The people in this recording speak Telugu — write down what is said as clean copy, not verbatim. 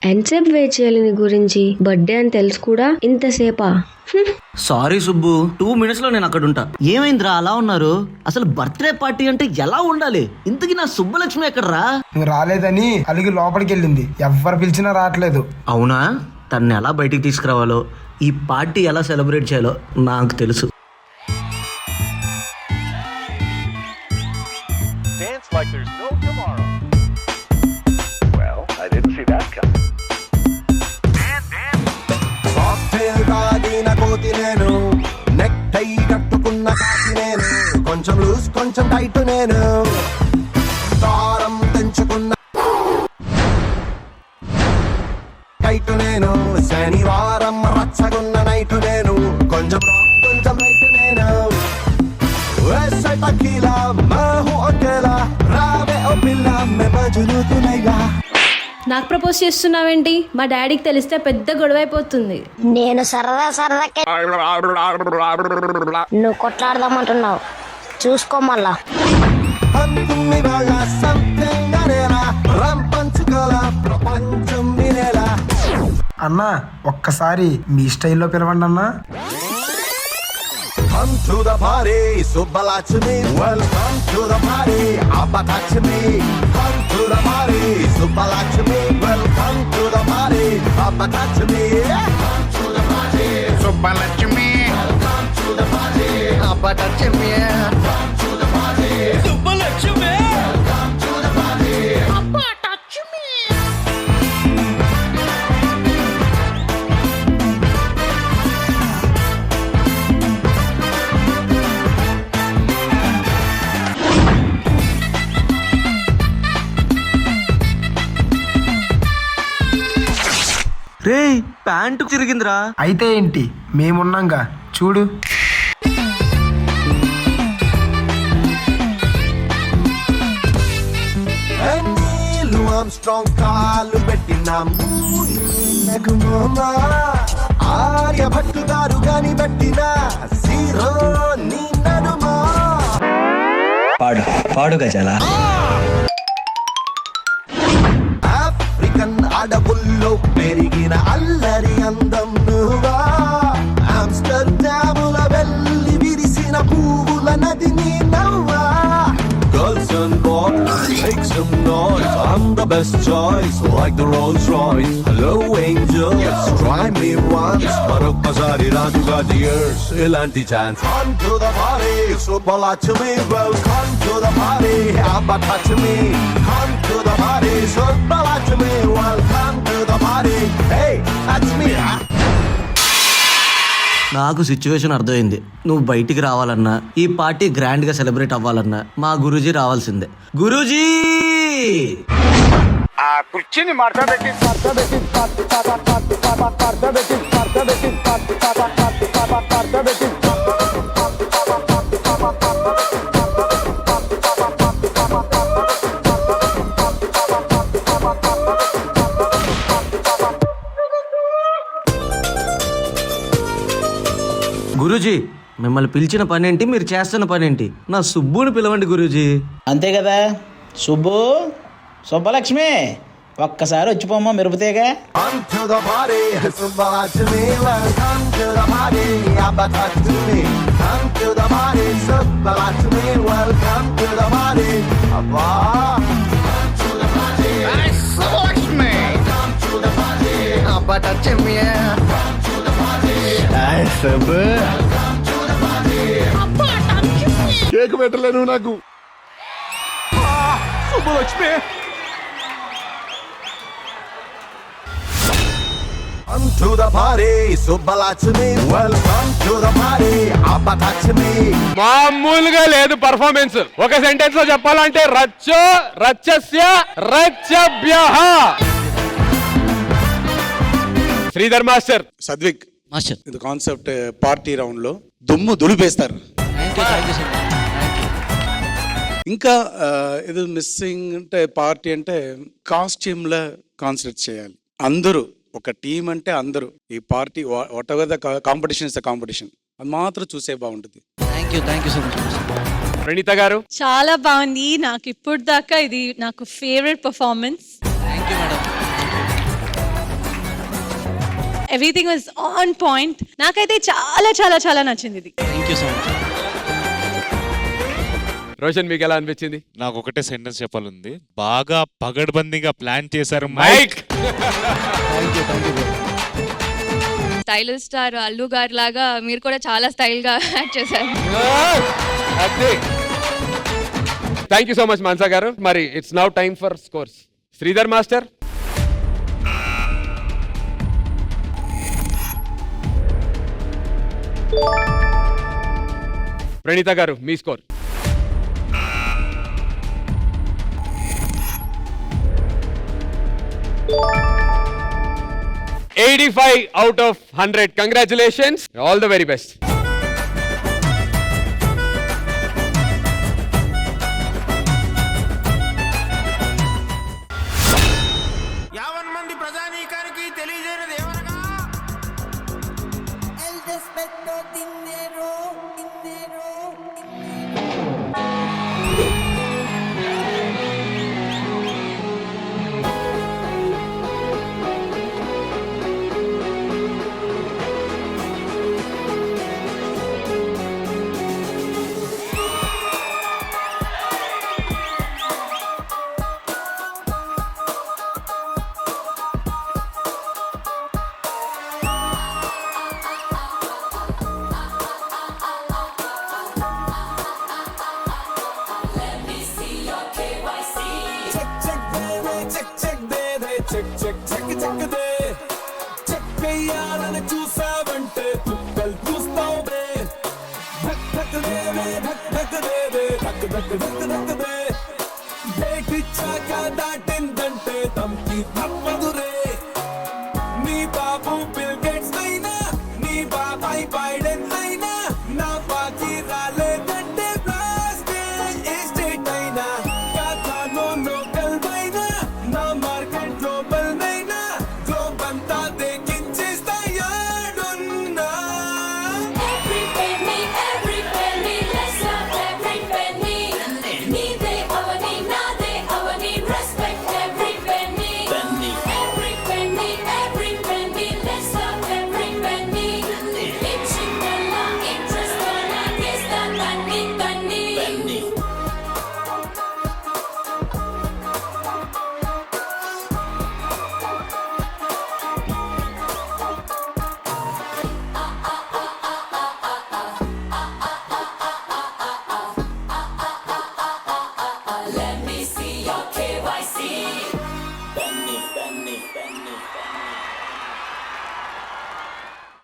ఎంతసేపు వెయిట్ చేయాలి నీ గురించి? బర్త్డే అని తెలుసు కూడా ఇంతసేపా? సారీ సుబ్బు, 2 minutes లో నేను అక్కడ ఉంటా. ఏమైందిరా అలా ఉన్నారు? అసలు బర్త్డే పార్టీ అంటే ఎలా ఉండాలి? ఇంతకీ నా సుబ్బలక్ష్మి ఎక్కడరా? నువ్వు రాలేదని అలిగి లోపలికి వెళ్ళింది. ఎవ్వరు పిలిచినా రావట్లేదు. అవునా? తన్ని ఎలా బయటికి తీసుకురావాలో, ఈ పార్టీ ఎలా సెలబ్రేట్ చేయాలో నాకు తెలుసు. Like there's no tomorrow. Well, I didn't see that coming. Cocktail తాగిన కోతి నేను, నెక్ టై కట్టుకున్న కాకి నేను, కొంచెం లూజ్ కొంచెం టైట్ నేను, దారం తెంచుకున్న టైట్ నేను, శనివారం రచ్చగున్న నైట్ నేను, కొంచెం రాంగ్ కొంచెం రైట్ నేను. वैसे टकीला मैं हूँ अकेला, रावे ओ पिल्ला मैं मजनू तू लैला. నాకు ప్రపోజ్ చేస్తున్నావేంటి? మా డాడీకి తెలిస్తే పెద్ద గొడవ అయిపోతుంది. నేను సరదాకే నువ్వు కొట్లాడదామంటున్నావు, చూసుకో మళ్ళా. అంతుమ్మి వాళ్ళ సంథింగ్ అనేలా, రంపంచుకోలా ప్రపంచం వినేలా. అన్నా ఒక్కసారి మీ స్టైల్లో పిలవండి అన్నా. Come to the party, Subbalakshmi. Welcome to the party, Abba touch me. Come to the party, Subbalakshmi. Welcome to the party, Abba touch me. Come to the party, Subbalakshmi. Welcome to the party, Abba touch me. Come to the party, Subbalakshmi. Welcome to the party, Abba touch me. Ray, pant చిరిగిందిరా. అయితే ఏంటి, మేమున్నాంగా చూడు. నీళ్ళు ఆమ్స్ట్రాంగ్ కాలు పెట్టిన మూడు మామా, ఆర్యభట్టు గారు గాని పెట్టిన జీరో నీ నడుమా. పాడు పాడు గజాల. ఆఫ్రికన్ అడవుల్లో పెరిగిన అల్లరి అందం నువ్వా, ఆమ్స్టర్డాముల వెళ్ళి విరిసిన పువ్వుల నది నీ నవ్వా. Girls and boys, make some noise, I'm the best choice, like the Rolls Royce. Hello angels, try me once, మరొక్కసారి రాజుగా dears, ఇలాంటి chance. Come to the party, Subbalakshmi. Welcome to the party, Abba touch me. Come to the party, Subbalakshmi. Welcome to the party, hey, touch me. నాకు సిచ్యువేషన్ అర్థమైంది. నువ్వు బయటికి రావాలన్నా, ఈ పార్టీ గ్రాండ్ గా సెలబ్రేట్ అవ్వాలన్నా మా గురూజీ రావాల్సిందే. గురూజీ ఆ కుర్చీని మార్చబెట్టి గురూజీ, మిమ్మల్ని పిలిచిన పనేంటి, మీరు చేస్తున్న పనేంటి? నా సుబ్బుని పిలవండి గురూజీ. అంతే కదా సుబ్బు, సుబ్బలక్ష్మి ఒక్కసారి వచ్చిపోమ్మా మెరుపుతేగా. Come to the party, Subbalakshmi. Welcome to the party, Abba touch me. Come to the party, Subbalakshmi. Welcome to the party, Abba. Come to the party, Subbalakshmi. Come to the party, Abba touch me. Come to the party, Subbu. welcome to the party, Abba touch me. Cake పెట్టలేను నాకు. Subbalakshmi. Come to the party, Subbalakshmi. Welcome to the party, Abba touch me. మామూలుగా లేదు పర్ఫార్మెన్స్. ఒక సెంటెన్స్ లో చెప్పాలంటే రచ్చో రచ్చస్య రచ్చభ్యః. శ్రీధర్ మాస్టర్. సద్విక్ మాస్టర్, ఇది కాన్సెప్ట్ పార్టీ రౌండ్ లో దుమ్ము దులిపేస్తారు. ఇంకా ఇది మిస్సింగ్ అంటే పార్టీ అంటే కాస్ట్యూమ్ లా కాన్సెప్ట్ చేయాలి. అందరూ ఒక టీం అంటే అందరూ ఈ party whatever the competition is the competition, అది మాత్రం చూసే బాగుంటుంది. Thank you so much. Praneetha గారు. చాలా బాగుంది. నాకు ఇప్పుడు దాకా ఇది నాకు favourite performance. Thank you madam. Everything was on point. నాకైతే చాలా చాలా చాలా నచ్చింది ఇది. Thank you so much. Roshan మీకు ఎలా అనిపించింది? నాకు ఒకటే సెంటెన్స్ చెప్పాలంది, బాగా పగడ్బందీగా ప్లాన్ చేశారు మైక్. స్టైలిష్ స్టార్ అల్లు గారి లాగా మీరు కూడా చాలా స్టైల్ గా యాక్ట్ చేశారు. Thank you so much Mansa గారు. మరి it's now time for scores. Sridhar master, Praneetha గారు మీ score. 85 out of 100. Congratulations. All the very best. El despeto dinero